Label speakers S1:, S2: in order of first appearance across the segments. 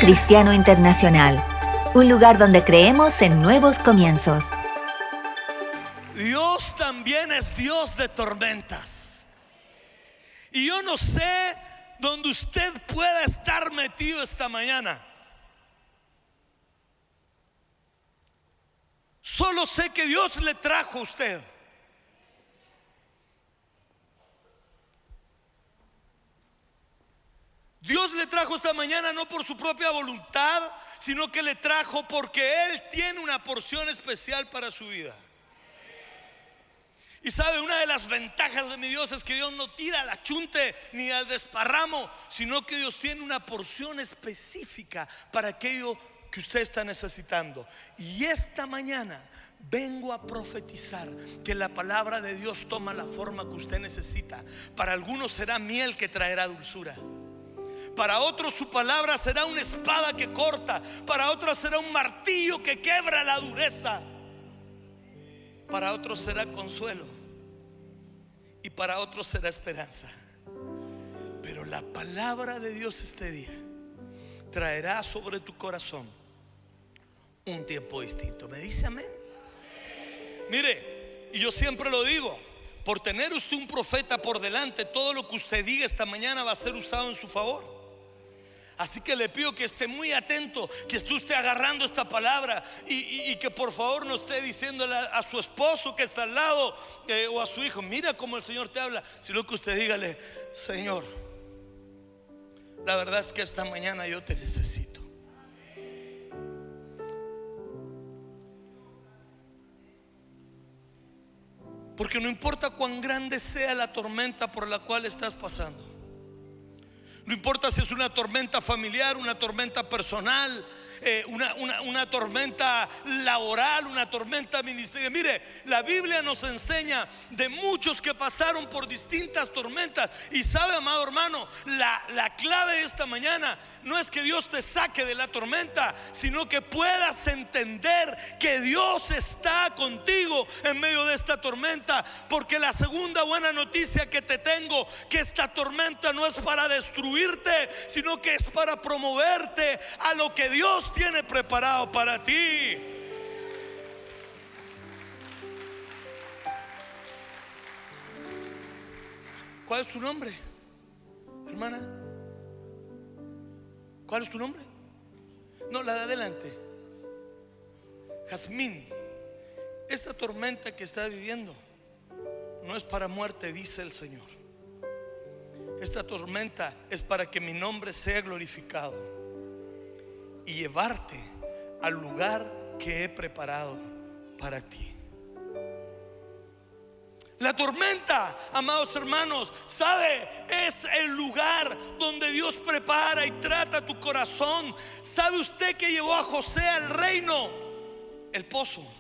S1: Cristiano Internacional, un lugar donde creemos en nuevos comienzos.
S2: Dios también es Dios de tormentas. Y yo no sé dónde usted pueda estar metido esta mañana. Solo sé que Dios le trajo a usted. Dios le trajo esta mañana no por su propia voluntad, sino que le trajo porque Él tiene una porción especial para su vida. Y sabe, una de las ventajas de mi Dios es que Dios no tira al achunte ni al desparramo, sino que Dios tiene una porción específica para aquello que usted está necesitando. Y esta mañana vengo a profetizar que la palabra de Dios toma la forma que usted necesita. Para algunos será miel que traerá dulzura. Para otros su palabra será una espada que corta. Para otros será un martillo que quebra la dureza. Para otros será consuelo. Y para otros será esperanza. Pero la palabra de Dios este día traerá sobre tu corazón un tiempo distinto. ¿Me dice amén? Mire, y yo siempre lo digo, por tener usted un profeta por delante, todo lo que usted diga esta mañana va a ser usado en su favor. Así que le pido que esté muy atento, que esté usted agarrando esta palabra y que por favor no esté diciéndole a su esposo que está al lado o a su hijo: mira cómo el Señor te habla. Sino que usted dígale: Señor, la verdad es que esta mañana yo te necesito. Porque no importa cuán grande sea la tormenta por la cual estás pasando, no importa si es una tormenta familiar, una tormenta personal, una tormenta laboral, una tormenta ministerial. Mire, la Biblia nos enseña de muchos que pasaron por distintas tormentas. Y sabe, amado hermano, la clave de esta mañana no es que Dios te saque de la tormenta, sino que puedas entender que Dios está contigo en medio de esta tormenta. Porque la segunda buena noticia que te tengo, que esta tormenta no es para destruirte, sino que es para promoverte a lo que Dios tiene preparado para ti. ¿Cuál es tu nombre, hermana? ¿Cuál es tu nombre? No, la de adelante. Jazmín. Esta tormenta que está viviendo no es para muerte, dice el Señor. Esta tormenta es para que mi nombre sea glorificado y llevarte al lugar que he preparado para ti. La tormenta, amados hermanos, ¿sabe? Es el lugar donde Dios prepara y trata tu corazón. ¿Sabe usted que llevó a José al reino? El pozo.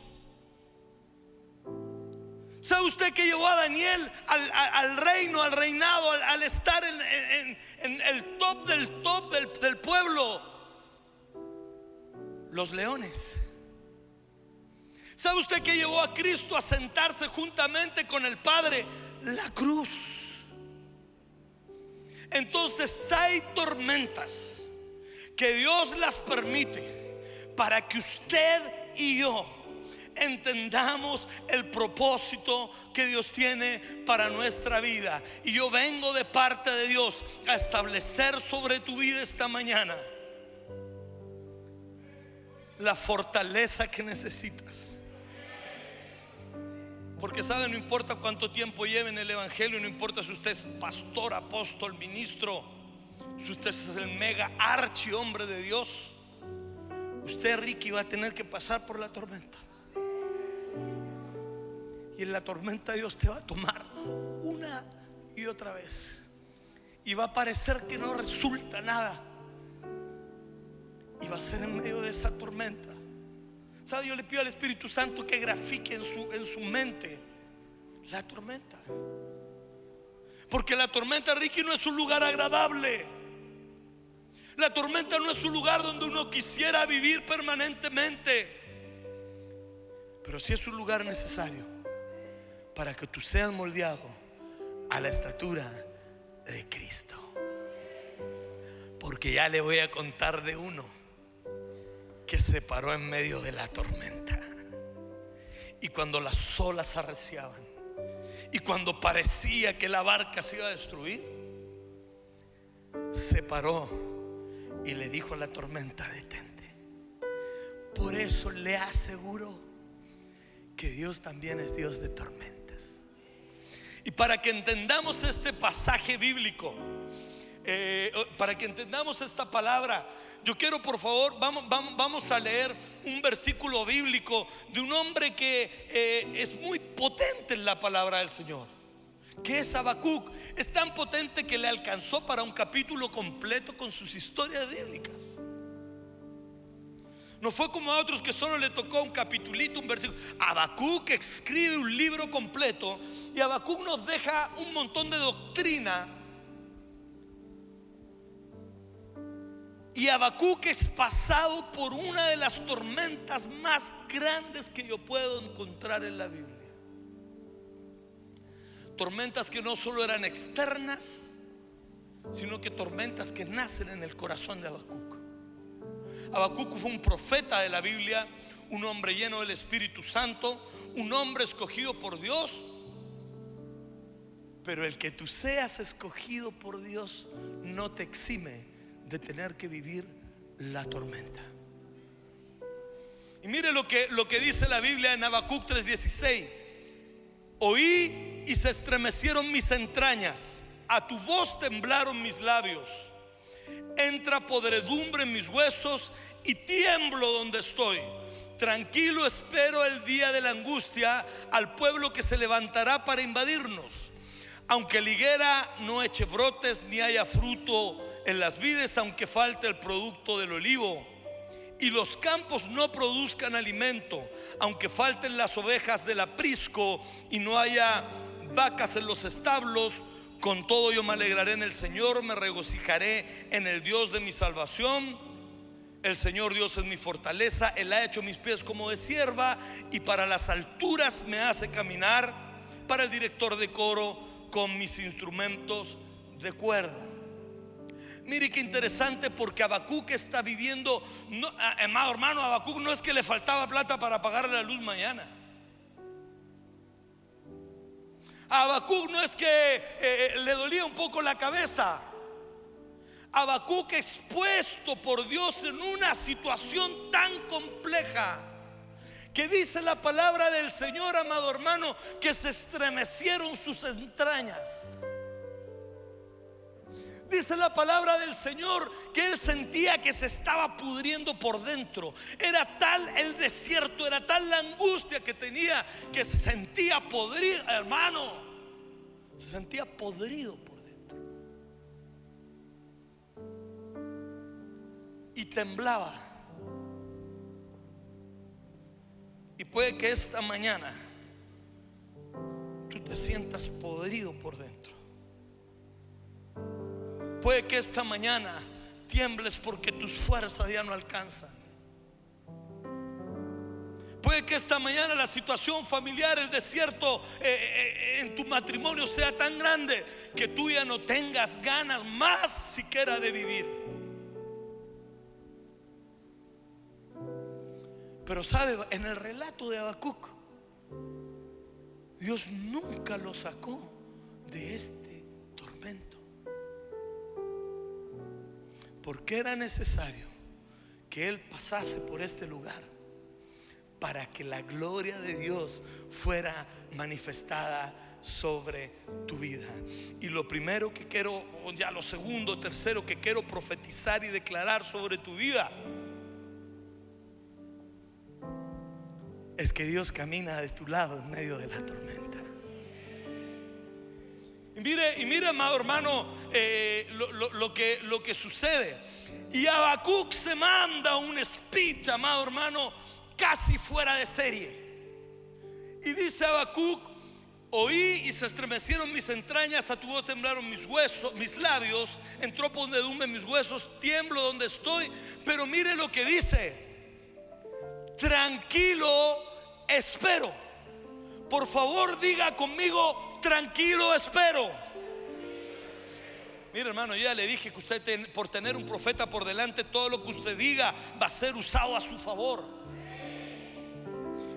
S2: ¿Sabe usted que llevó a Daniel al reino, al reinado, al estar en el top del pueblo? Los leones. ¿Sabe usted que llevó a Cristo a sentarse juntamente con el Padre? La cruz. Entonces hay tormentas que Dios las permite para que usted y yo entendamos el propósito que Dios tiene para nuestra vida. Y yo vengo de parte de Dios a establecer sobre tu vida esta mañana la fortaleza que necesitas. Porque sabe, no importa cuánto tiempo lleve en el evangelio, no importa si usted es pastor, apóstol, ministro, si usted es el mega archi hombre de Dios, usted, Ricky, va a tener que pasar por la tormenta. Y en la tormenta Dios te va a tomar una y otra vez. Y va a parecer que no resulta nada. Y va a ser en medio de esa tormenta. ¿Sabe? Yo le pido al Espíritu Santo que grafique en su mente la tormenta. Porque la tormenta, Ricky, no es un lugar agradable. La tormenta no es un lugar donde uno quisiera vivir permanentemente. Pero sí es un lugar necesario para que tú seas moldeado a la estatura de Cristo. Porque ya le voy a contar de uno que se paró en medio de la tormenta. Y cuando las olas arreciaban, y cuando parecía que la barca se iba a destruir, se paró y le dijo a la tormenta: detente. Por eso le aseguro que Dios también es Dios de tormentas. Y para que entendamos este pasaje bíblico, para que entendamos esta palabra, yo quiero, por favor, vamos a leer un versículo bíblico de un hombre que es muy potente en la palabra del Señor, que es Habacuc. Es tan potente que le alcanzó para un capítulo completo con sus historias bíblicas. No fue como a otros que solo le tocó un capitulito, un versículo. Habacuc escribe un libro completo, y Habacuc nos deja un montón de doctrina. Y Habacuc es pasado por una de las tormentas más grandes que yo puedo encontrar en la Biblia. Tormentas que no solo eran externas, sino que tormentas que nacen en el corazón de Habacuc. Habacuc fue un profeta de la Biblia, un hombre lleno del Espíritu Santo, un hombre escogido por Dios. Pero el que tú seas escogido por Dios no te exime de tener que vivir la tormenta. Y mire lo que dice la Biblia en Habacuc 3:16. Oí y se estremecieron mis entrañas, a tu voz temblaron mis labios. Entra podredumbre en mis huesos y tiemblo donde estoy. Tranquilo espero el día de la angustia, al pueblo que se levantará para invadirnos. Aunque la higuera no eche brotes ni haya fruto en las vides, aunque falte el producto del olivo y los campos no produzcan alimento, aunque falten las ovejas del aprisco y no haya vacas en los establos, con todo yo me alegraré en el Señor, me regocijaré en el Dios de mi salvación. El Señor Dios es mi fortaleza, Él ha hecho mis pies como de sierva y para las alturas me hace caminar. Para el director de coro, con mis instrumentos de cuerda. Mire qué interesante, porque Habacuc está viviendo, amado hermano, Habacuc no es que le faltaba plata para pagar la luz mañana. A Habacuc no es que le dolía un poco la cabeza. Habacuc, expuesto por Dios en una situación tan compleja, que dice la palabra del Señor, amado hermano, que se estremecieron sus entrañas. Dice la palabra del Señor que él sentía que se estaba pudriendo por dentro. Era tal el desierto, era tal la angustia que tenía, que se sentía podrido, hermano. Se sentía podrido por dentro. Y temblaba. Y puede que esta mañana tú te sientas podrido por dentro. Puede que esta mañana tiembles porque tus fuerzas ya no alcanzan. Puede que esta mañana la situación familiar, el desierto en tu matrimonio sea tan grande que tú ya no tengas ganas más siquiera de vivir. Pero sabe, en el relato de Habacuc, Dios nunca lo sacó de este tormento, porque era necesario que él pasase por este lugar para que la gloria de Dios fuera manifestada sobre tu vida. Y lo primero que quiero, ya lo segundo, tercero que quiero profetizar y declarar sobre tu vida, es que Dios camina de tu lado en medio de la tormenta. Y mire, amado hermano, lo que sucede. Y Habacuc se manda un speech, amado hermano, casi fuera de serie. Y dice Habacuc: oí y se estremecieron mis entrañas, a tu voz temblaron mis huesos, mis labios, entró podredumbre en mis huesos, tiemblo donde estoy. Pero mire lo que dice: tranquilo espero. Por favor, diga conmigo: tranquilo espero. Mire, hermano, yo ya le dije que usted por tener un profeta por delante, todo lo que usted diga va a ser usado a su favor.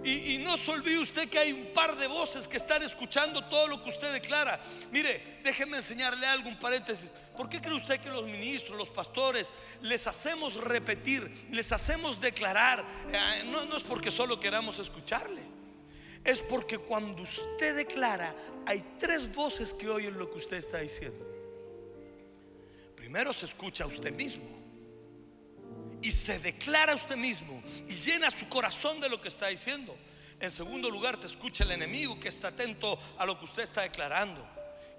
S2: Y no se olvide usted que hay un par de voces que están escuchando todo lo que usted declara. Mire, déjeme enseñarle algo, un paréntesis. ¿Por qué cree usted que los ministros, los pastores, les hacemos repetir, les hacemos declarar? No es porque solo queramos escucharle. Es porque cuando usted declara, hay tres voces que oyen lo que usted está diciendo. Primero se escucha a usted mismo y se declara a usted mismo y llena su corazón de lo que está diciendo. En segundo lugar, te escucha el enemigo, que está atento a lo que usted está declarando.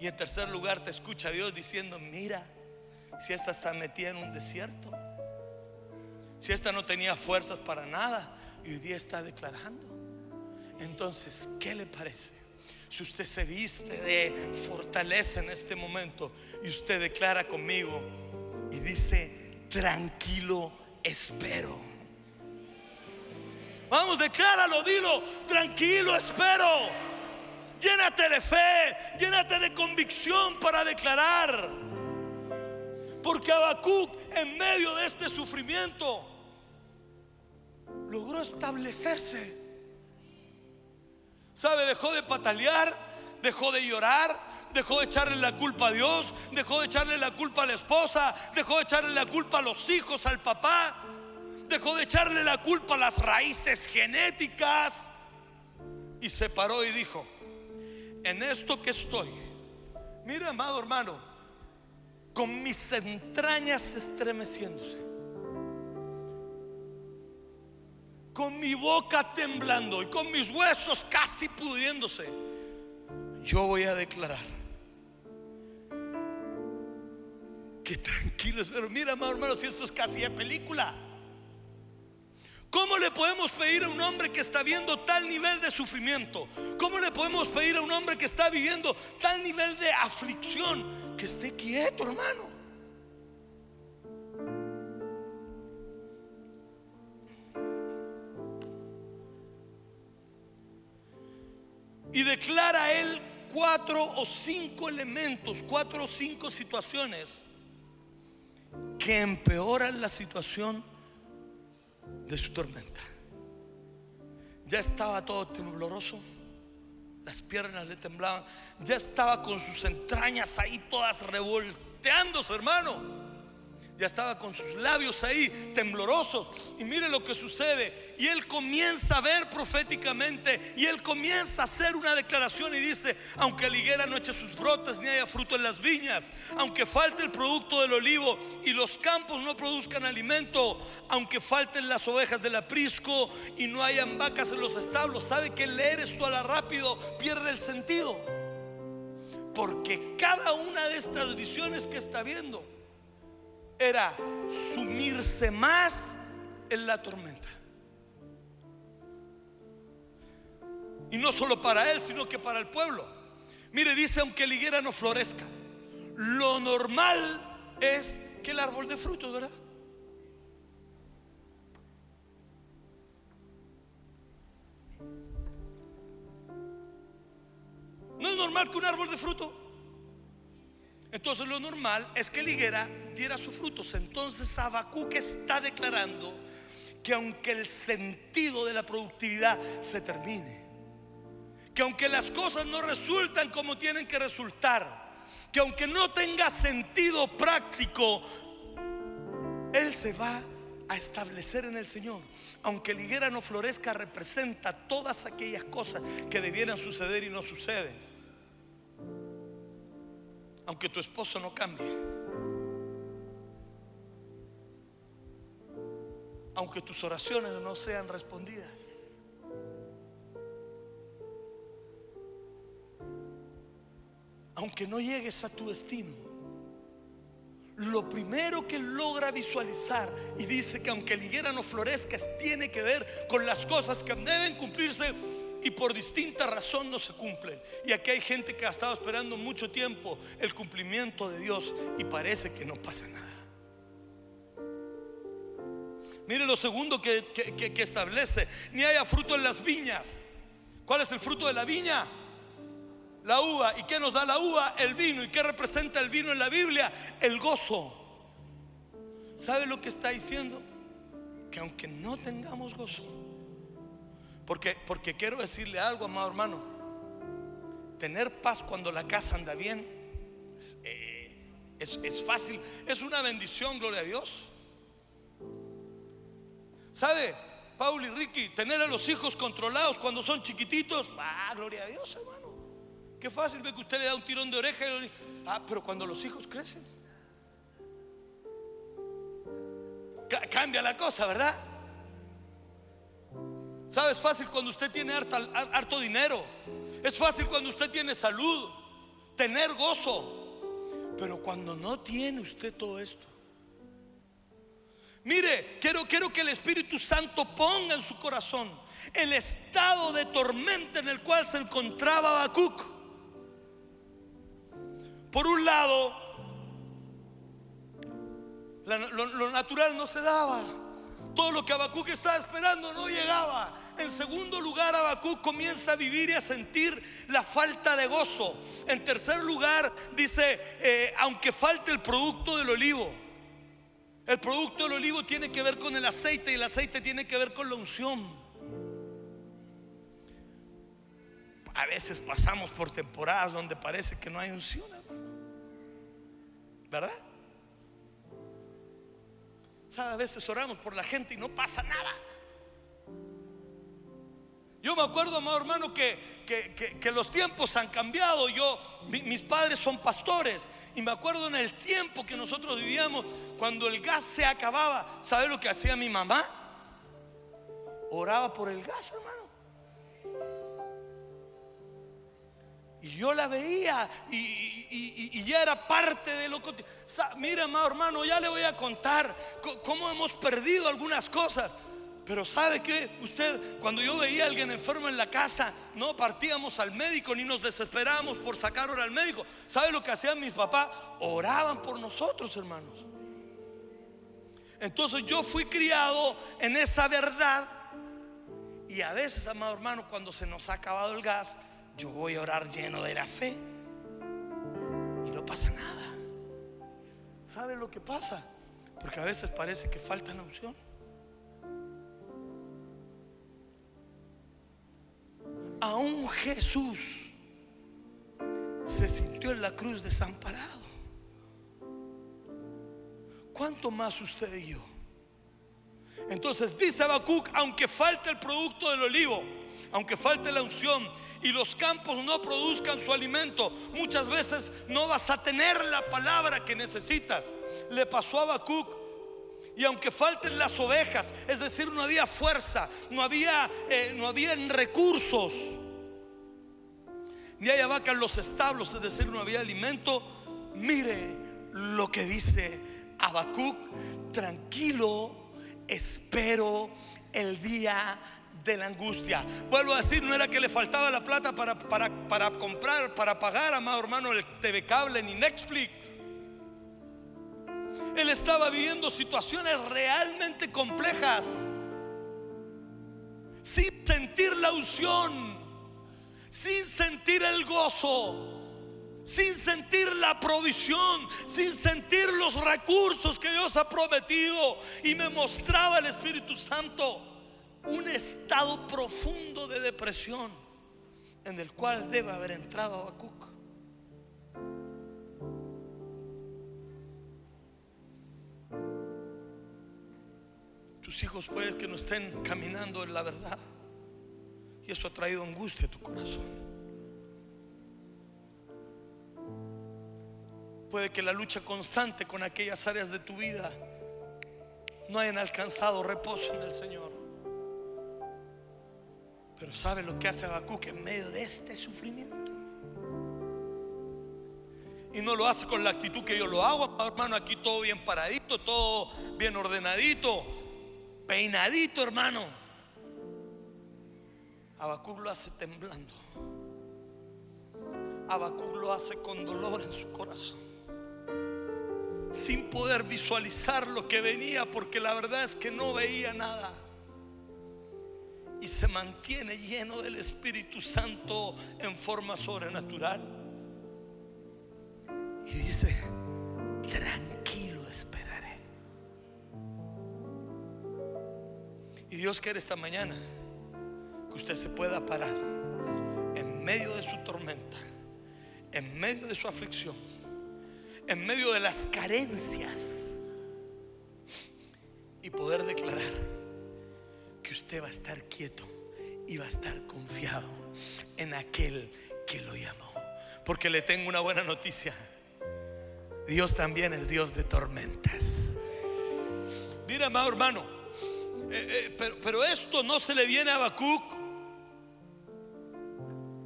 S2: Y en tercer lugar, te escucha Dios diciendo: mira, si esta está metida en un desierto, si esta no tenía fuerzas para nada y hoy día está declarando. Entonces, ¿qué le parece si usted se viste de fortaleza en este momento y usted declara conmigo y dice: tranquilo, espero? Vamos, decláralo, dilo: tranquilo, espero. Llénate de fe, llénate de convicción para declarar. Porque Habacuc, en medio de este sufrimiento, logró establecerse. ¿Sabe? Dejó de patalear, dejó de llorar, dejó de echarle la culpa a Dios, dejó de echarle la culpa a la esposa, dejó de echarle la culpa a los hijos, al papá, dejó de echarle la culpa a las raíces genéticas y se paró y dijo: en esto que estoy, mire, amado hermano, con mis entrañas estremeciéndose, con mi boca temblando y con mis huesos casi pudriéndose, yo voy a declarar que tranquilo espero. Mira, amado hermano, si esto es casi de película. ¿Cómo le podemos pedir a un hombre que está viendo tal nivel de sufrimiento? ¿Cómo le podemos pedir a un hombre que está viviendo tal nivel de aflicción que esté quieto, hermano? Y declara él 4 o 5 elementos, 4 o 5 situaciones que empeoran la situación de su tormenta. Ya estaba todo tembloroso, las piernas le temblaban, ya estaba con sus entrañas ahí todas revolteándose, hermano. Ya estaba con sus labios ahí temblorosos. Y mire lo que sucede. Y él comienza a ver proféticamente, y él comienza a hacer una declaración y dice: aunque la higuera no eche sus brotes ni haya fruto en las viñas, aunque falte el producto del olivo y los campos no produzcan alimento, aunque falten las ovejas del aprisco y no hayan vacas en los establos. ¿Sabe que leer esto a la rápido pierde el sentido? Porque cada una de estas visiones que está viendo era sumirse más en la tormenta. Y no solo para él, sino que para el pueblo. Mire, dice: aunque la higuera no florezca, lo normal es que el árbol dé frutos, ¿verdad? ¿No es normal que un árbol dé fruto? Entonces lo normal es que la higuera diera sus frutos. Entonces Habacuc está declarando que aunque el sentido de la productividad se termine, que aunque las cosas no resultan como tienen que resultar, que aunque no tenga sentido práctico, él se va a establecer en el Señor. Aunque la higuera no florezca, representa todas aquellas cosas que debieran suceder y no suceden. Aunque tu esposo no cambie, aunque tus oraciones no sean respondidas, aunque no llegues a tu destino, lo primero que logra visualizar y dice que aunque la higuera no florezca, tiene que ver con las cosas que deben cumplirse y por distinta razón no se cumplen. Y aquí hay gente que ha estado esperando mucho tiempo el cumplimiento de Dios y parece que no pasa nada. Mire lo segundo que establece: ni haya fruto en las viñas. ¿Cuál es el fruto de la viña? La uva. ¿Y qué nos da la uva? El vino. ¿Y qué representa el vino en la Biblia? El gozo. ¿Sabe lo que está diciendo? Que aunque no tengamos gozo, porque quiero decirle algo, amado hermano, tener paz cuando la casa anda bien es fácil, es una bendición, gloria a Dios. ¿Sabe, Paul y Ricky? Tener a los hijos controlados cuando son chiquititos, gloria a Dios, hermano. Qué fácil, ve que usted le da un tirón de oreja y pero cuando los hijos crecen, cambia la cosa, ¿verdad? ¿Sabe? Es fácil cuando usted tiene harto dinero. Es fácil cuando usted tiene salud, tener gozo. Pero cuando no tiene usted todo esto, mire, quiero que el Espíritu Santo ponga en su corazón el estado de tormenta en el cual se encontraba Habacuc. Por un lado, lo natural no se daba. Todo lo que Habacuc estaba esperando no llegaba. En segundo lugar, Habacuc comienza a vivir y a sentir la falta de gozo. En tercer lugar, dice, aunque falte el producto del olivo. El producto del olivo tiene que ver con el aceite, y el aceite tiene que ver con la unción. A veces pasamos por temporadas donde parece que no hay unción, hermano, ¿verdad? ¿Sabe? A veces oramos por la gente y no pasa nada. Yo me acuerdo, amado hermano, que los tiempos han cambiado. Mis padres son pastores, y me acuerdo en el tiempo que nosotros vivíamos, cuando el gas se acababa, ¿sabe lo que hacía mi mamá? Oraba por el gas, hermano. Y yo la veía y ya era parte de lo cotidiano. Mira, amado hermano, ya le voy a contar cómo hemos perdido algunas cosas. Pero ¿sabe qué? Usted, cuando yo veía a alguien enfermo en la casa, no partíamos al médico ni nos desesperábamos por sacar hora al médico. ¿Sabe lo que hacían mis papás? Oraban por nosotros, hermanos. Entonces yo fui criado en esa verdad. Y a veces, amado hermano, cuando se nos ha acabado el gas, yo voy a orar lleno de la fe y no pasa nada. ¿Sabe lo que pasa? Porque a veces parece que falta la unción. Aún Jesús se sintió en la cruz desamparado. ¿Cuánto más usted y yo? Entonces dice Habacuc, aunque falte el producto del olivo, aunque falte la unción y los campos no produzcan su alimento, muchas veces no vas a tener la palabra que necesitas. Le pasó a Habacuc. Y aunque falten las ovejas, es decir, no había fuerza, no había recursos, ni haya vacas en los establos, es decir, no había alimento. Mire lo que dice Habacuc: tranquilo, espero el día de la angustia. Vuelvo a decir, no era que le faltaba la plata para comprar, para pagar, amado hermano, el TV Cable ni Netflix. Él estaba viviendo situaciones realmente complejas, sin sentir la unción, sin sentir el gozo, sin sentir la provisión, sin sentir los recursos que Dios ha prometido. Y me mostraba el Espíritu Santo un estado profundo de depresión en el cual debe haber entrado Habacuc. Tus hijos puede que no estén caminando en la verdad, y eso ha traído angustia a tu corazón. Puede que la lucha constante con aquellas áreas de tu vida no hayan alcanzado reposo en el Señor. Pero ¿sabe lo que hace Habacuc en medio de este sufrimiento? Y no lo hace con la actitud que yo lo hago, hermano. Aquí todo bien paradito, todo bien ordenadito, peinadito, hermano. Habacuc lo hace temblando. Habacuc lo hace con dolor en su corazón, sin poder visualizar lo que venía, porque la verdad es que no veía nada. y se mantiene lleno del Espíritu Santo en forma sobrenatural. Y dice: tranquilo esperaré. Y Dios quiere esta mañana que usted se pueda parar en medio de su tormenta, en medio de su aflicción, en medio de las carencias, y poder declarar que usted va a estar quieto y va a estar confiado en aquel que lo llamó. Porque le tengo una buena noticia: Dios también es Dios de tormentas. Mira, amado hermano, pero esto no se le viene a Habacuc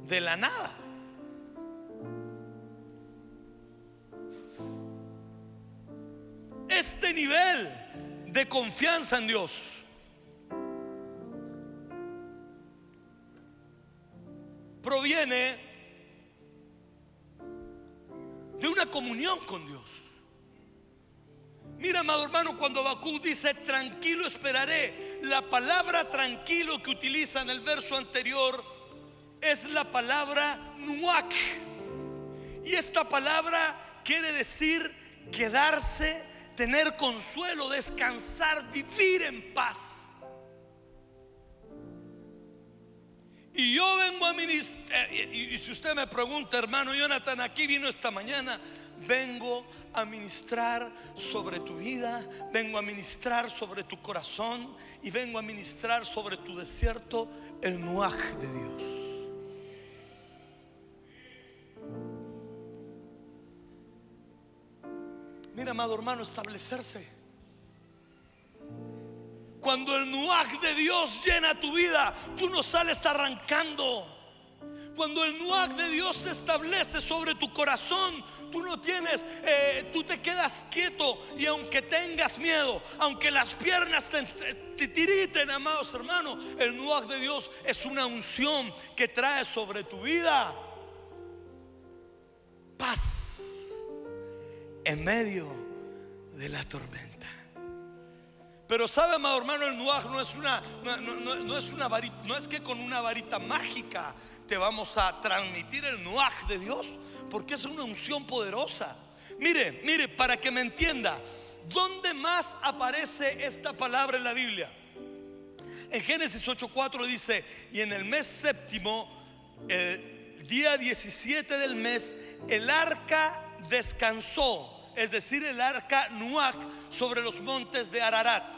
S2: de la nada. Este nivel de confianza en Dios proviene de una comunión con Dios. Mira, amado hermano, cuando Habacuc dice tranquilo esperaré, la palabra tranquilo que utiliza en el verso anterior es la palabra nuak, y esta palabra quiere decir quedarse, tener consuelo, descansar, vivir en paz. Y yo vengo a ministrar, y si usted me pregunta, hermano Jonathan, aquí vino esta mañana, vengo a ministrar sobre tu vida, vengo a ministrar sobre tu corazón, y vengo a ministrar sobre tu desierto el nuaj de Dios. Mira, amado hermano, establecerse. Cuando el nuaj de Dios llena tu vida, tú no sales arrancando. Cuando el nuaj de Dios se establece sobre tu corazón, tú no tienes, tú te quedas quieto. Y aunque tengas miedo, aunque las piernas te tiriten, amados hermanos, el nuaj de Dios es una unción que trae sobre tu vida paz en medio de la tormenta. Pero sabe, amado hermano, el nuaj no es una varita, no es que con una varita mágica te vamos a transmitir el nuaj de Dios, porque es una unción poderosa. Mire, para que me entienda, ¿dónde más aparece esta palabra en la Biblia? En Génesis 8:4 dice: y en el mes séptimo, el día 17 del mes, el arca descansó, es decir, el arca nuak, sobre los montes de Ararat.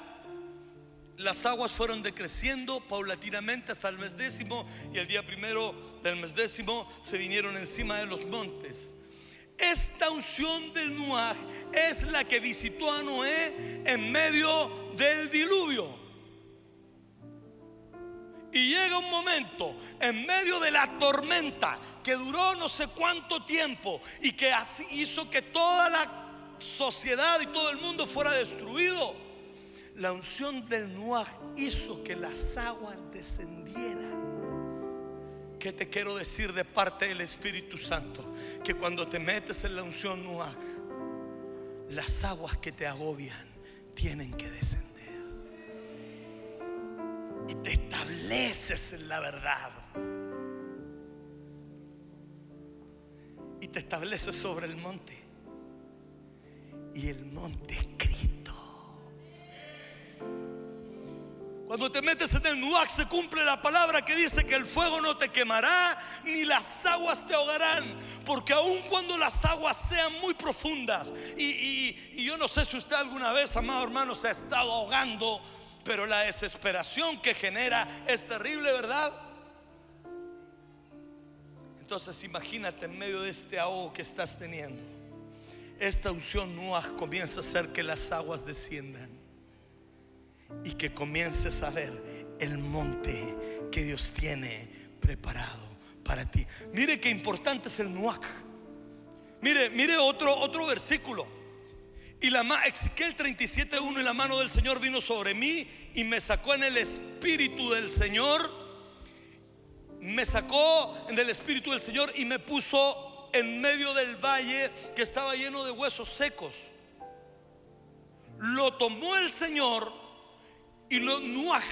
S2: Las aguas fueron decreciendo paulatinamente hasta el mes décimo, y el día primero del mes décimo se vinieron encima de los montes. Esta unción del nuaj es la que visitó a Noé en medio del diluvio. Y llega un momento en medio de la tormenta que duró no sé cuánto tiempo, y que así hizo que toda la sociedad y todo el mundo fuera destruido. La unción del nuaj hizo que las aguas descendieran. ¿Qué te quiero decir de parte del Espíritu Santo? Que cuando te metes en la unción nuaj, las aguas que te agobian tienen que descender, y te estableces en la verdad, y te estableces sobre el monte, y el monte es Cristo. Cuando te metes en el nuaj, se cumple la palabra que dice que el fuego no te quemará, ni las aguas te ahogarán. Porque aun cuando las aguas sean muy profundas, y yo no sé si usted alguna vez, amado hermano, se ha estado ahogando, pero la desesperación que genera es terrible, ¿verdad? Entonces imagínate, en medio de este ahogo que estás teniendo, esta unción nuaj comienza a hacer que las aguas desciendan, y que comiences a ver el monte que Dios tiene preparado para ti. Mire qué importante es el nuaj. Mire otro versículo. Y Ezequiel 37:1: y la mano del Señor vino sobre mí y me sacó en el espíritu del Señor. Me sacó en el espíritu del Señor y me puso en medio del valle que estaba lleno de huesos secos. Lo tomó el Señor Y Nuaj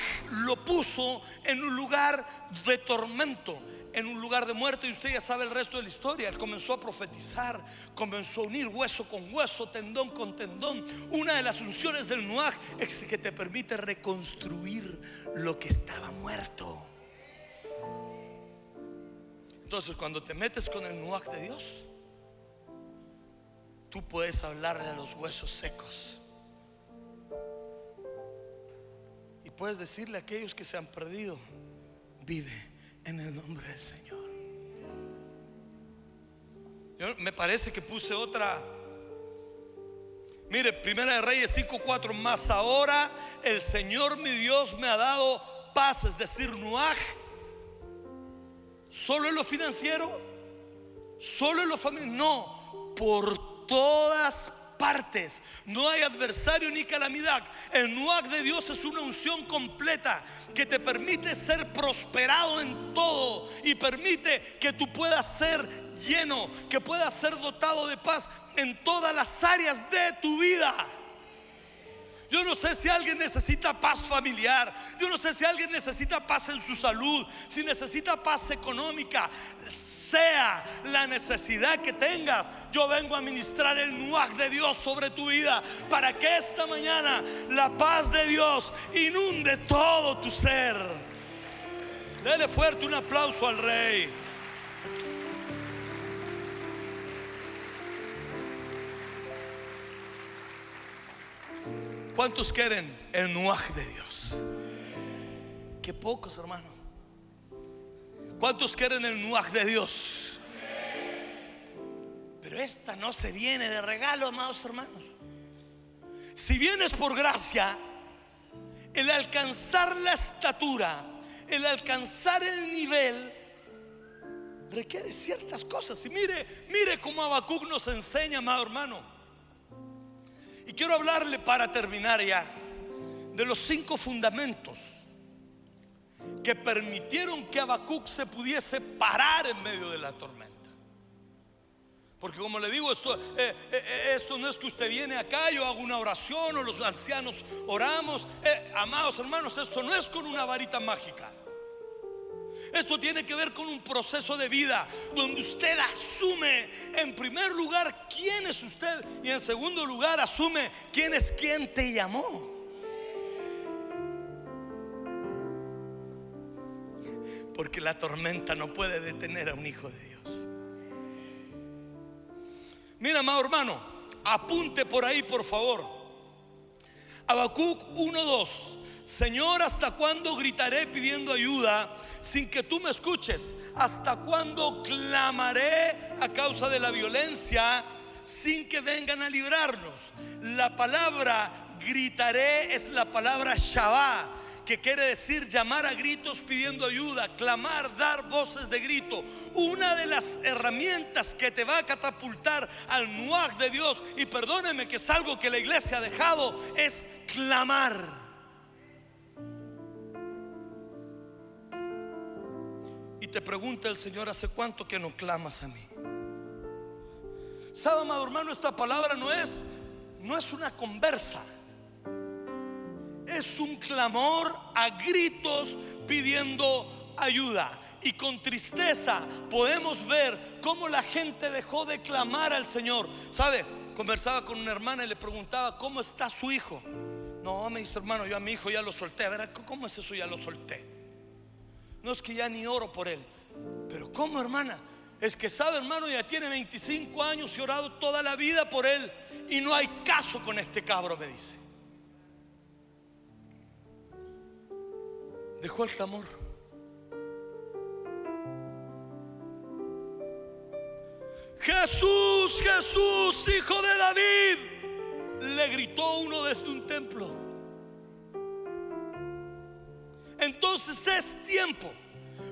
S2: lo puso en un lugar de tormento, en un lugar de muerte. Y usted ya sabe el resto de la historia. Él comenzó a profetizar, comenzó a unir hueso con hueso, tendón con tendón. Una de las unciones del Nuaj es que te permite reconstruir lo que estaba muerto. Entonces, cuando te metes con el Nuaj de Dios, tú puedes hablarle a los huesos secos y puedes decirle a aquellos que se han perdido: vive en el nombre del Señor. Me parece que puse otra. Mire, Primera de Reyes 5:4. Más ahora el Señor mi Dios me ha dado paz, es decir, Nuaj. ¿Solo en lo financiero? ¿Solo en lo familiar? No, por todas partes. No hay adversario ni calamidad. El Nuaj de Dios es una unción completa que te permite ser prosperado en todo y permite que tú puedas ser lleno, que puedas ser dotado de paz en todas las áreas de tu vida. Yo no sé si alguien necesita paz familiar. Yo no sé si alguien necesita paz en su salud, si necesita paz económica. Sea la necesidad que tengas, yo vengo a ministrar el Nuaj de Dios sobre tu vida, para que esta mañana la paz de Dios inunde todo tu ser. Dele fuerte un aplauso al Rey. ¿Cuántos quieren el Nuaj de Dios? Qué pocos, hermano. ¿Cuántos quieren el Nuaj de Dios? Pero esta no se viene de regalo, amados hermanos. Si vienes por gracia, el alcanzar la estatura, el alcanzar el nivel, requiere ciertas cosas. Y mire cómo Habacuc nos enseña, amado hermano. Y quiero hablarle, para terminar ya, de los 5 fundamentos que permitieron que Habacuc se pudiese parar en medio de la tormenta. Porque como le digo, esto no es que usted viene acá, yo hago una oración o los ancianos oramos. Amados hermanos, esto no es con una varita mágica. Esto tiene que ver con un proceso de vida donde usted asume, en primer lugar, quién es usted, y en segundo lugar asume quién es quien te llamó. Porque la tormenta no puede detener a un hijo de Dios. Mira, amado hermano, apunte por ahí, por favor. Habacuc 1:2. Señor, ¿hasta cuándo gritaré pidiendo ayuda sin que tú me escuches? ¿Hasta cuándo clamaré a causa de la violencia sin que vengan a librarnos? La palabra gritaré es la palabra shabá, que quiere decir llamar a gritos pidiendo ayuda, clamar, dar voces de grito. Una de las herramientas que te va a catapultar al Nuaj de Dios, y perdóneme que es algo que la iglesia ha dejado, es clamar. Y te pregunta el Señor: ¿hace cuánto que no clamas a mí? ¿Sabe, amado hermano? Esta palabra no es una conversa. Es un clamor a gritos pidiendo ayuda. Y con tristeza podemos ver cómo la gente dejó de clamar al Señor. ¿Sabe? Conversaba con una hermana y le preguntaba: ¿cómo está su hijo? No, me dice, hermano, yo a mi hijo ya lo solté. A ver, ¿cómo es eso? Ya lo solté. No es que ya ni oro por él. Pero ¿cómo, hermana? Es que, sabe, hermano, ya tiene 25 años y he orado toda la vida por él y no hay caso con este cabro, me dice. Dejó el clamor. Jesús, Jesús, hijo de David, le gritó uno desde un templo. Entonces es tiempo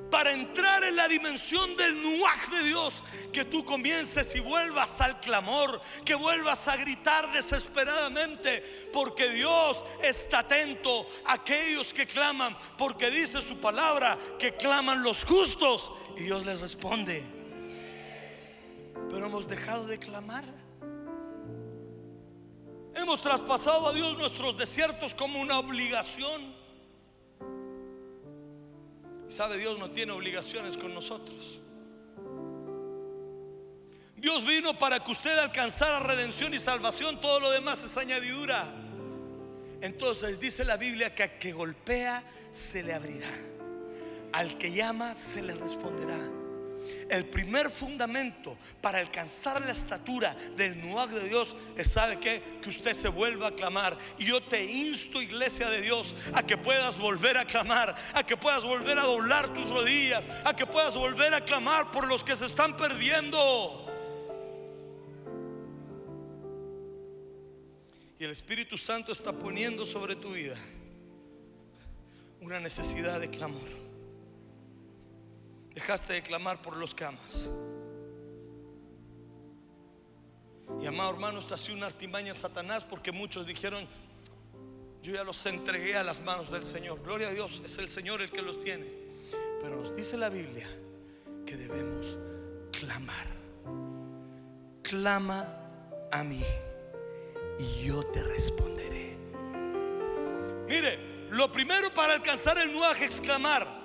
S2: para entrar en la dimensión del Nuaj de Dios, que tú comiences y vuelvas al clamor, que vuelvas a gritar desesperadamente, porque Dios está atento a aquellos que claman, porque dice su palabra que claman los justos y Dios les responde. Pero hemos dejado de clamar. Hemos traspasado a Dios nuestros desiertos como una obligación. Y sabe, Dios no tiene obligaciones con nosotros. Dios vino para que usted alcanzara redención y salvación. Todo lo demás es añadidura. Entonces dice la Biblia que al que golpea se le abrirá, al que llama se le responderá. El primer fundamento para alcanzar la estatura del Nuag de Dios es, ¿sabe qué? Que usted se vuelva a clamar. Y yo te insto, iglesia de Dios, a que puedas volver a clamar, a que puedas volver a doblar tus rodillas, a que puedas volver a clamar por los que se están perdiendo. Y el Espíritu Santo está poniendo sobre tu vida una necesidad de clamor. Dejaste de clamar por los que amas. Y amado hermano, esta ha sido una artimaña de Satanás, porque muchos dijeron: yo ya los entregué a las manos del Señor. Gloria a Dios, es el Señor el que los tiene. Pero nos dice la Biblia que debemos clamar. Clama a mí y yo te responderé. Mire, lo primero para alcanzar el Nuaj es clamar.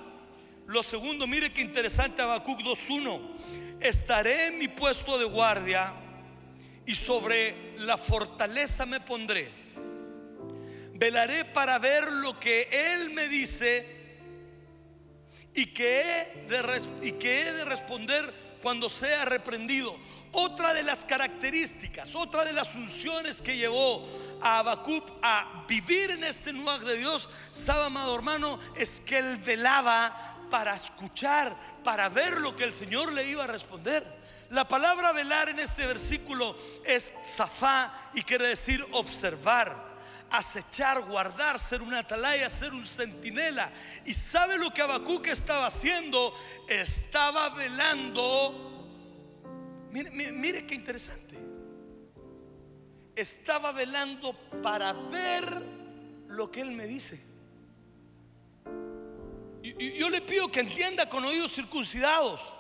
S2: Lo segundo, mire qué interesante, Habacuc 2:1. Estaré en mi puesto de guardia y sobre la fortaleza me pondré. Velaré para ver lo que Él me dice y que he de responder cuando sea reprendido. Otra de las características, otra de las funciones que llevó a Habacuc a vivir en este Nuaj de Dios, sabe, amado hermano, es que él velaba para escuchar, para ver lo que el Señor le iba a responder. La palabra velar en este versículo es zafá y quiere decir observar, acechar, guardar, ser una atalaya, ser un centinela. Y sabe lo que Habacuc estaba haciendo, estaba velando. Mire qué interesante. Estaba velando para ver lo que Él me dice. Y yo le pido que entienda con oídos circuncidados,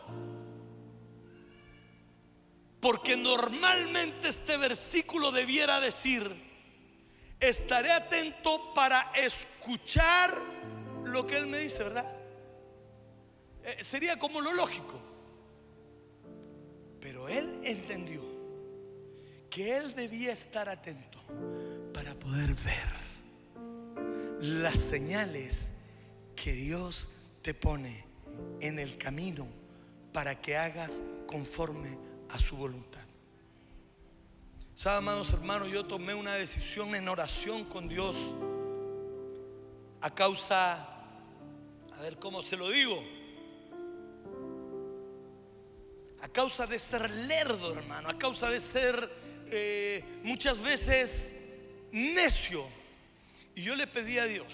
S2: porque normalmente este versículo debiera decir: estaré atento para escuchar lo que Él me dice, ¿verdad? Sería como lo lógico. Pero él entendió que él debía estar atento para poder ver las señales que Dios te pone en el camino para que hagas conforme a su voluntad. ¿Sabe, amados hermanos? Yo tomé una decisión en oración con Dios a causa, a ver cómo se lo digo, a causa de ser lerdo, hermano, a causa de ser muchas veces necio. Y yo le pedí a Dios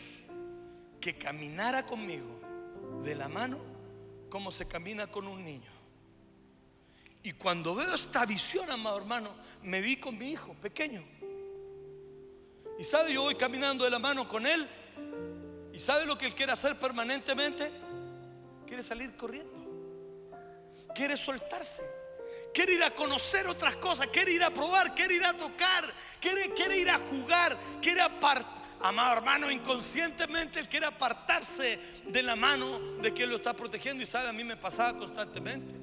S2: que caminara conmigo de la mano como se camina con un niño. Y cuando veo esta visión, amado hermano, me vi con mi hijo pequeño. Y sabe, yo voy caminando de la mano con él. ¿Y sabe lo que él quiere hacer permanentemente? Quiere salir corriendo, quiere soltarse, quiere ir a conocer otras cosas, quiere ir a probar, quiere ir a tocar, quiere ir a jugar, quiere amado hermano, inconscientemente él quiere apartarse de la mano de quien lo está protegiendo. Y sabe, a mí me pasaba constantemente.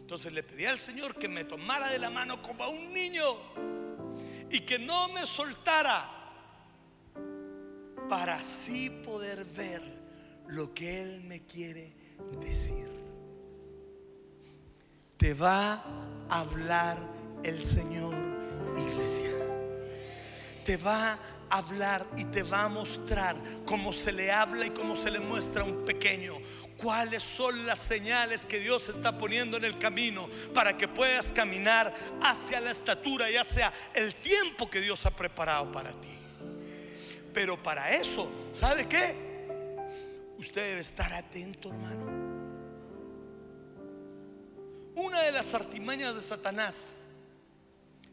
S2: Entonces le pedí al Señor que me tomara de la mano como a un niño y que no me soltara, para así poder ver lo que Él me quiere decir. Te va a hablar el Señor, iglesia. Te va a hablar y te va a mostrar cómo se le habla y cómo se le muestra a un pequeño. Cuáles son las señales que Dios está poniendo en el camino para que puedas caminar hacia la estatura y hacia el tiempo que Dios ha preparado para ti. Pero para eso, ¿sabe qué? Usted debe estar atento, hermano. Una de las artimañas de Satanás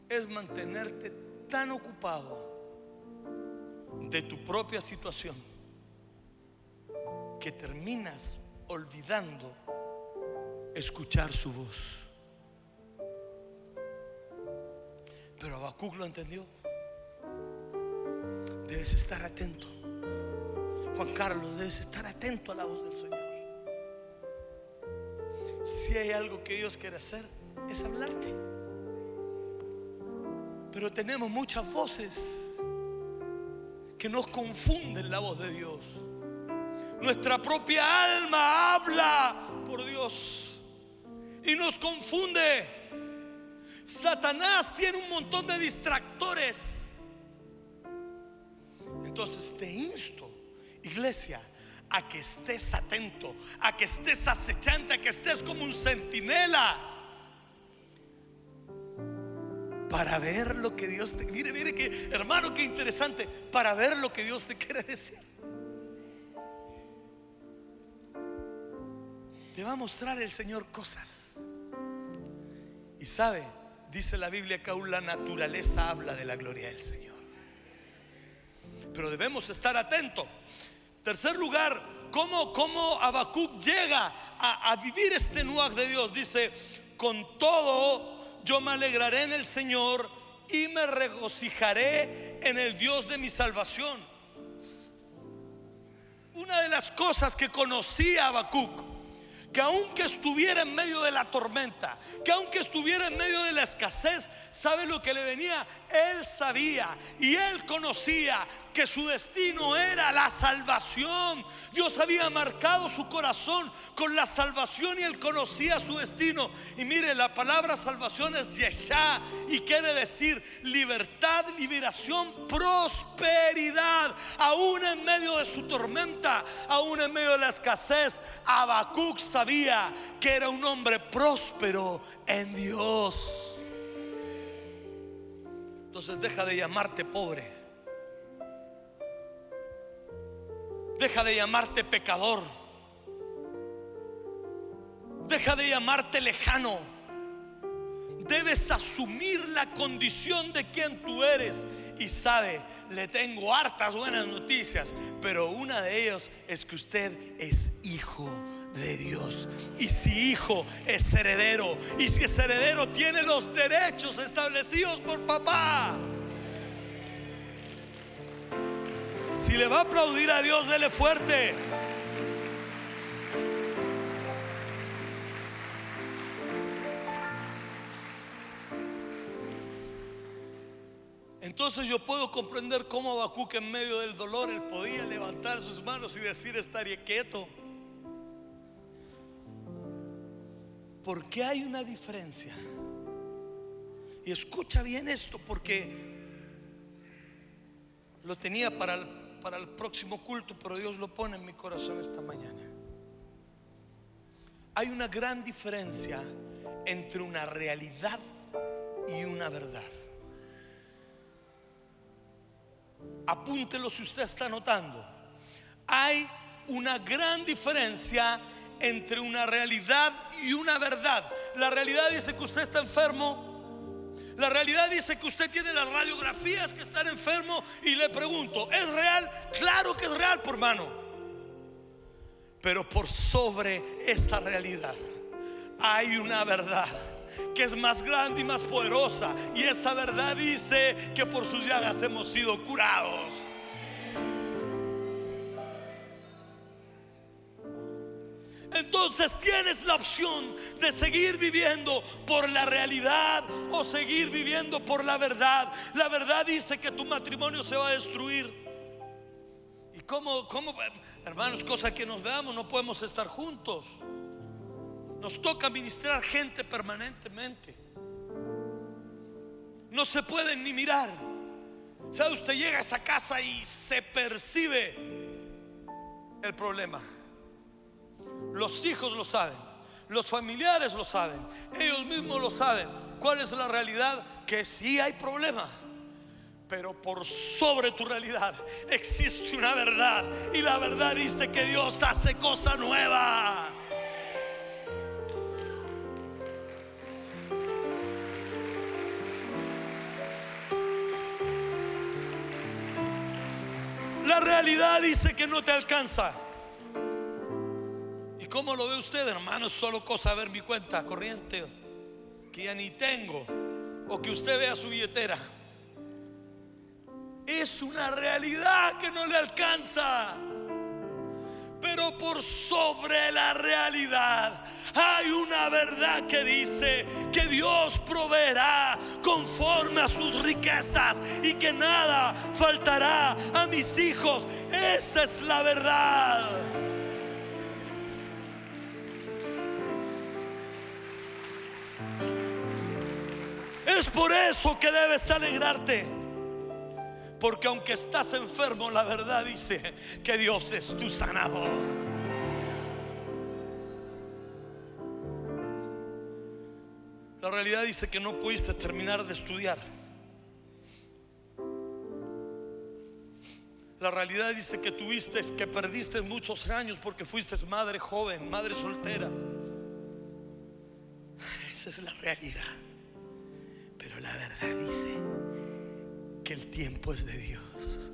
S2: es mantenerte tan ocupado de tu propia situación que terminas olvidando escuchar su voz. Pero Habacuc lo entendió. debes estar atento. Juan Carlos, debes estar atento a la voz del Señor. Si hay algo que Dios quiere hacer, es hablarte. Pero tenemos muchas voces que nos confunden la voz de Dios. Nuestra propia alma habla por Dios y nos confunde. Satanás tiene un montón de distractores. Entonces te insto, iglesia, a que estés atento, a que estés acechante, a que estés como un centinela para ver lo que Dios te... Mire que, hermano, qué interesante. Para ver lo que Dios te quiere decir. Te va a mostrar el Señor cosas. Y sabe, dice la Biblia que aún la naturaleza habla de la gloria del Señor. Pero debemos estar atentos. Tercer lugar, ¿cómo Habacuc llega a vivir este nuaj de Dios? Dice: con todo yo me alegraré en el Señor y me regocijaré en el Dios de mi salvación. Una de las cosas que conocía Habacuc, que aunque estuviera en medio de la tormenta, que aunque estuviera en medio de la escasez, ¿sabe lo que le venía? Él sabía y él conocía que su destino era la salvación. Dios había marcado su corazón con la salvación y él conocía su destino. Y mire, la palabra salvación es Yeshá y quiere decir libertad, liberación, prosperidad. Aún en medio de su tormenta, aún en medio de la escasez, Habacuc sabía que era un hombre próspero en Dios. Entonces deja de llamarte pobre, deja de llamarte pecador, deja de llamarte lejano. Debes asumir la condición de quien tú eres. Y sabe, le tengo hartas buenas noticias, pero una de ellas es que usted es hijo de Dios. Y si hijo, es heredero. Y si es heredero, tiene los derechos establecidos por papá. Si le va a aplaudir a Dios, dele fuerte. Entonces yo puedo comprender cómo Habacuc, en medio del dolor, él podía levantar sus manos y decir: estaré quieto. Porque hay una diferencia. Y escucha bien esto, porque lo tenía para el próximo culto, pero Dios lo pone en mi corazón esta mañana. Hay una gran diferencia entre una realidad y una verdad. Apúntelo si usted está notando. Hay una gran diferencia entre una realidad y una verdad. La realidad dice que usted está enfermo. La realidad dice que usted tiene las radiografías que están enfermo. Y le pregunto, ¿es real? Claro que es real, por hermano. Pero por sobre esta realidad hay una verdad que es más grande y más poderosa. Y esa verdad dice que por sus llagas hemos sido curados. Entonces tienes la opción de seguir viviendo por la realidad o seguir viviendo por la verdad. La verdad dice que tu matrimonio se va a destruir. ¿Y cómo, hermanos? Cosa que nos veamos, no podemos estar juntos. Nos toca ministrar gente permanentemente. No se pueden ni mirar. ¿Sabe? Usted llega a esa casa y se percibe el problema. Los hijos lo saben, los familiares lo saben, ellos mismos lo saben. ¿Cuál es la realidad? Que sí hay problema, pero por sobre tu realidad existe una verdad. Y la verdad dice que Dios hace cosa nueva. La realidad dice que no te alcanza. ¿Y cómo lo ve usted, hermano? Es solo cosa ver mi cuenta corriente, que ya ni tengo, o que usted vea su billetera. es una realidad que no le alcanza. Pero por sobre la realidad hay una verdad que dice que Dios proveerá conforme a sus riquezas y que nada faltará a mis hijos. Esa es la verdad. Es por eso que debes alegrarte. Porque aunque estás enfermo, la verdad dice que Dios es tu sanador. La realidad dice que no pudiste terminar de estudiar. La realidad dice que perdiste muchos años porque fuiste madre joven, madre soltera. Esa es la realidad. Pero la verdad dice que el tiempo es de Dios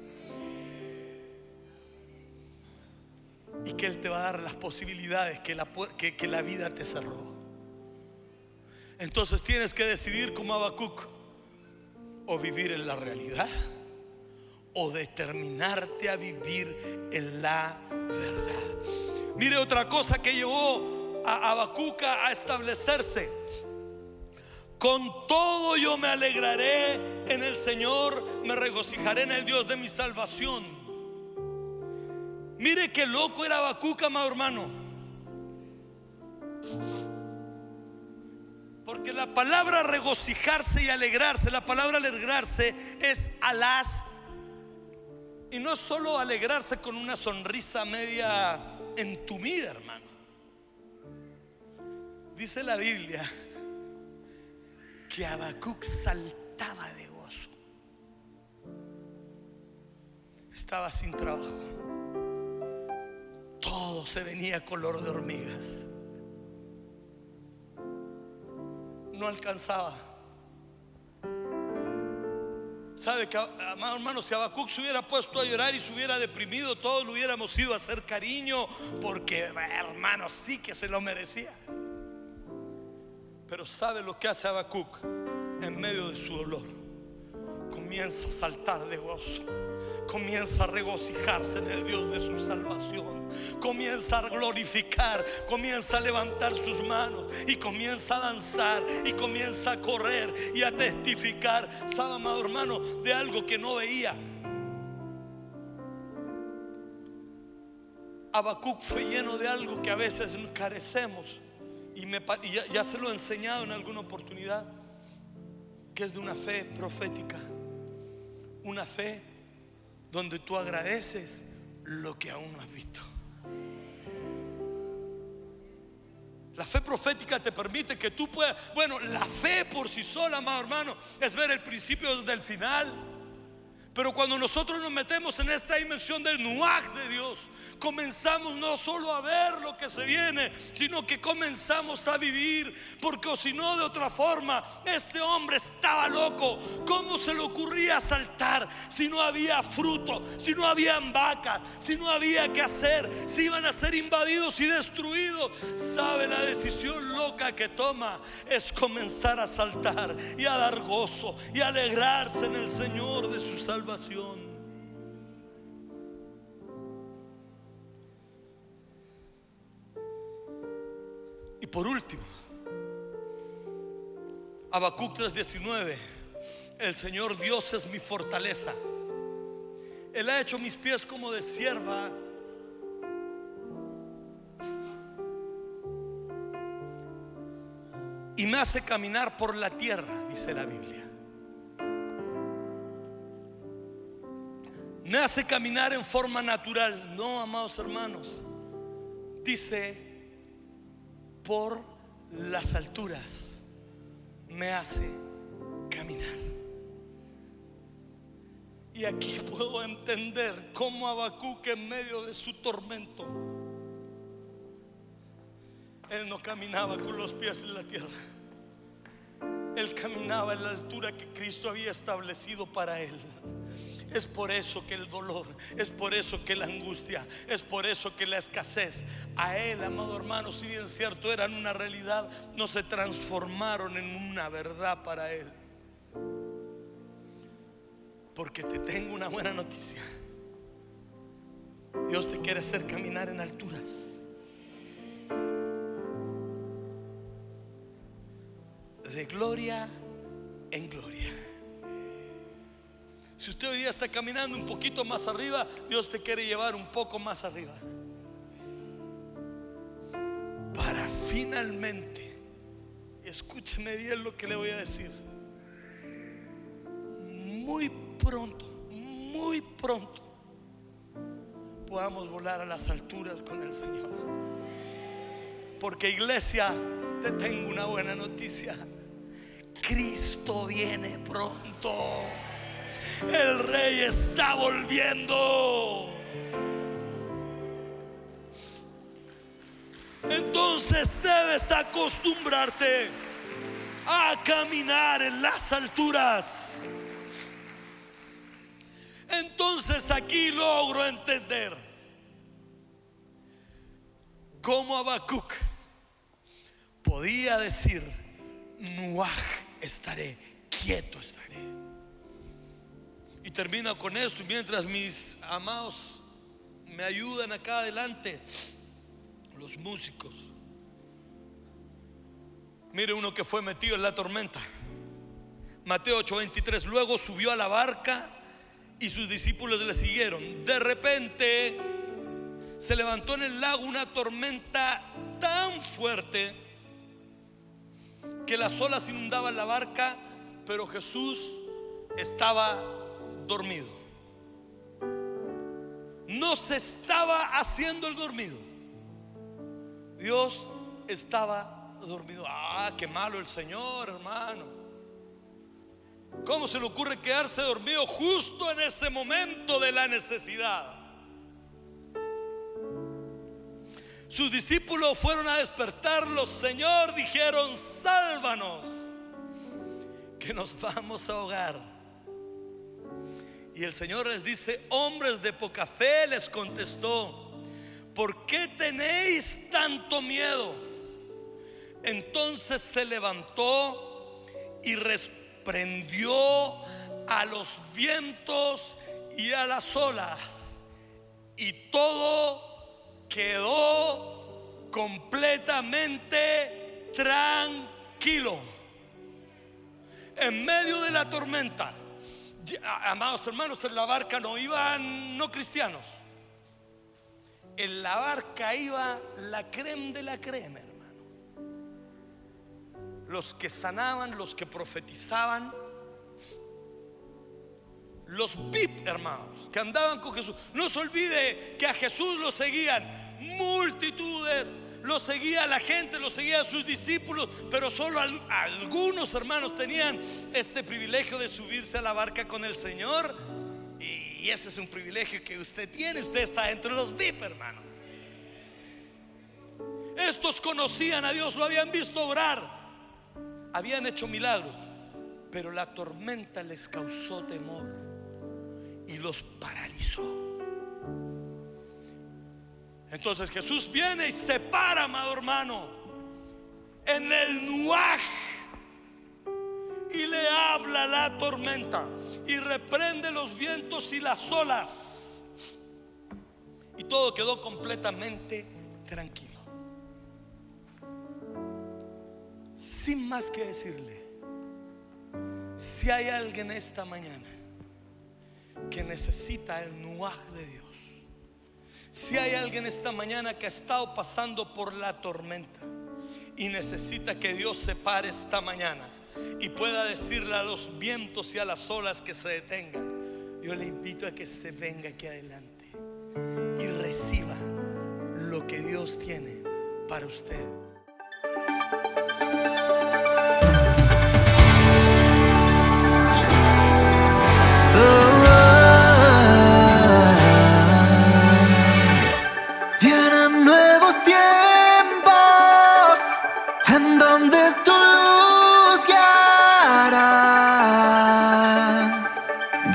S2: y que Él te va a dar las posibilidades que la vida te cerró. Entonces tienes que decidir como Habacuc: o vivir en la realidad o determinarte a vivir en la verdad. Mire otra cosa que llevó a Habacuc a establecerse: con todo yo me alegraré en el Señor, me regocijaré en el Dios de mi salvación. Mire qué loco era Habacuc, amado hermano. Porque la palabra regocijarse y alegrarse, la palabra alegrarse es alaz. Y no es solo alegrarse con una sonrisa media entumida, hermano. Dice la Biblia que Habacuc saltaba de gozo. Estaba sin trabajo, todo se venía color de hormigas, no alcanzaba. ¿Sabe que, amado hermano, si Habacuc se hubiera puesto a llorar y se hubiera deprimido, todos lo hubiéramos ido a hacer cariño, porque hermano, sí que se lo merecía? Pero ¿sabe lo que hace Habacuc? En medio de su dolor comienza a saltar de gozo, comienza a regocijarse en el Dios de su salvación, comienza a glorificar, comienza a levantar sus manos y comienza a danzar y comienza a correr y a testificar. ¿Sabe, amado hermano, de algo que no veía? Habacuc fue lleno de algo que a veces carecemos. Y ya se lo he enseñado en alguna oportunidad, que es de una fe profética. Una fe donde tú agradeces lo que aún no has visto. La fe profética te permite que tú puedas, la fe por sí sola, amado hermano, es ver el principio desde el final. Pero cuando nosotros nos metemos en esta dimensión del nuaj de Dios, comenzamos no solo a ver lo que se viene, sino que comenzamos a vivir. Porque o si no, de otra forma, este hombre estaba loco. ¿Cómo se le ocurría saltar si no había fruto, si no habían vacas, si no había que hacer, si iban a ser invadidos y destruidos? ¿Sabe? La decisión loca que toma es comenzar a saltar y a dar gozo y a alegrarse en el Señor de su salvación. Y por último, Habacuc 3:19: el Señor Dios es mi fortaleza, Él ha hecho mis pies como de sierva y me hace caminar por la tierra, dice la Biblia. Me hace caminar en forma natural. No, amados hermanos, dice: por las alturas me hace caminar. Y aquí puedo entender cómo Habacuc, en medio de su tormento, él no caminaba con los pies en la tierra. Él caminaba en la altura que Cristo había establecido para él. Es por eso que el dolor, es por eso que la angustia, es por eso que la escasez a él, amado hermano, si bien cierto eran una realidad, no se transformaron en una verdad para él. Porque te tengo una buena noticia. Dios te quiere hacer caminar en alturas. De gloria en gloria. Si usted hoy día está caminando un poquito más arriba, Dios te quiere llevar un poco más arriba, para finalmente, escúcheme bien lo que le voy a decir, muy pronto podamos volar a las alturas con el Señor. Porque, iglesia, te tengo una buena noticia: Cristo viene pronto. El Rey está volviendo. Entonces debes acostumbrarte a caminar en las alturas. Entonces aquí logro entender cómo Habacuc podía decir: Nuaj estaré, quieto estaré. Y termino con esto, y mientras mis amados me ayudan acá adelante, los músicos, mire uno que fue metido en la tormenta. Mateo 8:23. Luego subió a la barca y sus discípulos le siguieron. De repente se levantó en el lago una tormenta tan fuerte que las olas inundaban la barca, pero Jesús estaba dormido. No se estaba haciendo el dormido, Dios estaba dormido. Qué malo el Señor, hermano. ¿Cómo se le ocurre quedarse dormido justo en ese momento de la necesidad? Sus discípulos fueron a despertarlos. Señor, dijeron, sálvanos, que nos vamos a ahogar. Y el Señor les dice: hombres de poca fe, les contestó, ¿por qué tenéis tanto miedo? Entonces se levantó y reprendió a los vientos y a las olas, y todo quedó completamente tranquilo. En medio de la tormenta, amados hermanos, en la barca no iban no cristianos. En la barca iba la creme de la crema, hermano. Los que sanaban, los que profetizaban, los VIP, hermanos, que andaban con Jesús. No se olvide que a Jesús lo seguían multitudes, lo seguía la gente, lo seguía sus discípulos, pero solo algunos hermanos tenían este privilegio de subirse a la barca con el Señor. Y ese es un privilegio que usted tiene. Usted está entre los VIP, hermano. Estos conocían a Dios, lo habían visto obrar, habían hecho milagros, pero la tormenta les causó temor y los paralizó. Entonces Jesús viene y se para, amado hermano, en el Nuaj, y le habla a la tormenta y reprende los vientos y las olas, y todo quedó completamente tranquilo. Sin más que decirle, si hay alguien esta mañana que necesita el Nuaj de Dios, si hay alguien esta mañana que ha estado pasando por la tormenta y necesita que Dios se pare esta mañana y pueda decirle a los vientos y a las olas que se detengan, yo le invito a que se venga aquí adelante y reciba lo que Dios tiene para usted.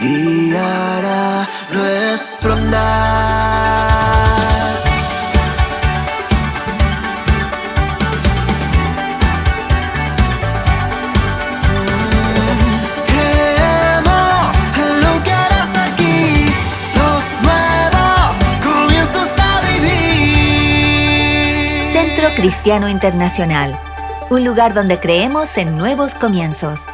S3: Guiará nuestro andar. Creemos en lo que
S1: Cristiano Internacional, un lugar donde creemos en nuevos comienzos.